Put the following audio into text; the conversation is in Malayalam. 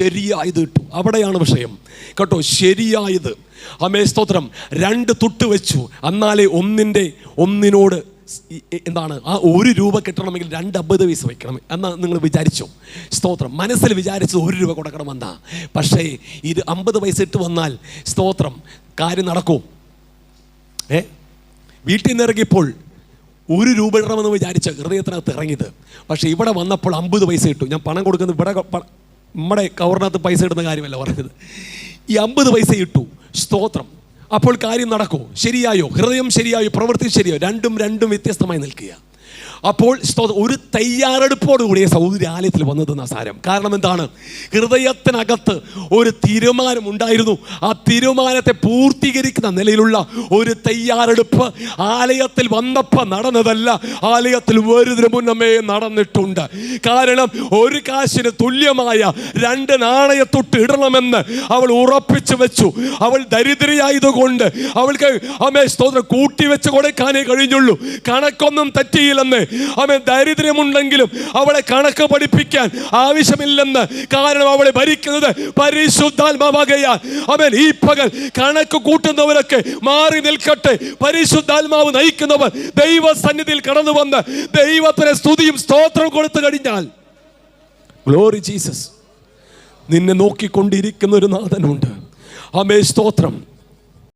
ശരിയായത് കിട്ടും. അവിടെയാണ് വിഷയം കേട്ടോ. ശരിയായത്. ആമേൻ, സ്തോത്രം. 2 തുട്ട് വെച്ചു, എന്നാലേ ഒന്നിനോട് എന്താണ് ആ 1 രൂപ കിട്ടണമെങ്കിൽ 2 50 പൈസ വയ്ക്കണം എന്നാ നിങ്ങൾ വിചാരിച്ചോ? സ്തോത്രം. മനസ്സിൽ വിചാരിച്ചത് 1 രൂപ കൊടുക്കണമെന്നാ. പക്ഷേ ഇത് 50 പൈസ ഇട്ട് വന്നാൽ സ്തോത്രം കാര്യം നടക്കും. വീട്ടിൽ നിന്ന് ഇറങ്ങിയപ്പോൾ 1 രൂപ ഇടണമെന്ന് വിചാരിച്ച ഹൃദയത്തിനകത്ത് ഇറങ്ങിയത്. പക്ഷേ ഇവിടെ വന്നപ്പോൾ 50 പൈസ ഇട്ടു. ഞാൻ പണം കൊടുക്കുന്നത് ഇവിടെ നമ്മുടെ കവറിനകത്ത് പൈസ ഇടുന്ന കാര്യമല്ല പറഞ്ഞത്. ഈ 50 പൈസ ഇട്ടു. സ്തോത്രം. അപ്പോൾ കാര്യം നടക്കൂ. ശരിയായോ? ഹൃദയം ശരിയായോ? പ്രവൃത്തി ശരിയായോ? രണ്ടും വ്യത്യസ്തമായി നിൽക്കുക. അപ്പോൾ ഒരു തയ്യാറെടുപ്പോടുകൂടിയ സൗദി ആലയത്തിൽ വന്നതെന്ന സാരം. കാരണം എന്താണ്? ഹൃദയത്തിനകത്ത് ഒരു തീരുമാനം ഉണ്ടായിരുന്നു. ആ തീരുമാനത്തെ പൂർത്തീകരിക്കുന്ന നിലയിലുള്ള ഒരു തയ്യാറെടുപ്പ് ആലയത്തിൽ വന്നപ്പോൾ നടന്നതല്ല, ആലയത്തിൽ വരുന്നതിന് മുന്നമേ നടന്നിട്ടുണ്ട്. കാരണം 1 കാശിന് തുല്യമായ 2 നാണയത്തൊട്ട് ഇടണമെന്ന് അവൾ ഉറപ്പിച്ചു വെച്ചു. അവൾ ദരിദ്രയായതുകൊണ്ട് അവൾക്ക് സ്തോത്രം കൂട്ടിവെച്ച് കൊടുക്കാനേ കഴിഞ്ഞുള്ളൂ. കണക്കൊന്നും തെറ്റിയില്ലെന്ന്. അവൻ ദരിദ്രമുണ്ടെങ്കിലും അവളെ കണക്ക് പഠിപ്പിക്കാൻ ആവശ്യമില്ലെന്ന്. കാരണം അവളെ ഭരിക്കുന്നത് പരിശുദ്ധാത്മാവാകയാൽ അവൻ ഈ പകൽ കണക്ക് കൂട്ടുന്നവരൊക്കെ മാറി നിൽക്കട്ടെ. പരിശുദ്ധാത്മാവ് നയിക്കുന്നവർ ദൈവസന്നിധിയിൽ കടന്നു വന്ന് ദൈവത്തിന് സ്തുതിയും സ്തോത്രം കൊടുത്തു കഴിഞ്ഞാൽ, ഗ്ലോറി ജീസസ്, നിന്നെ നോക്കിക്കൊണ്ടിരിക്കുന്ന ഒരു നാഥനുണ്ട്. ആമേൻ, സ്തോത്രം.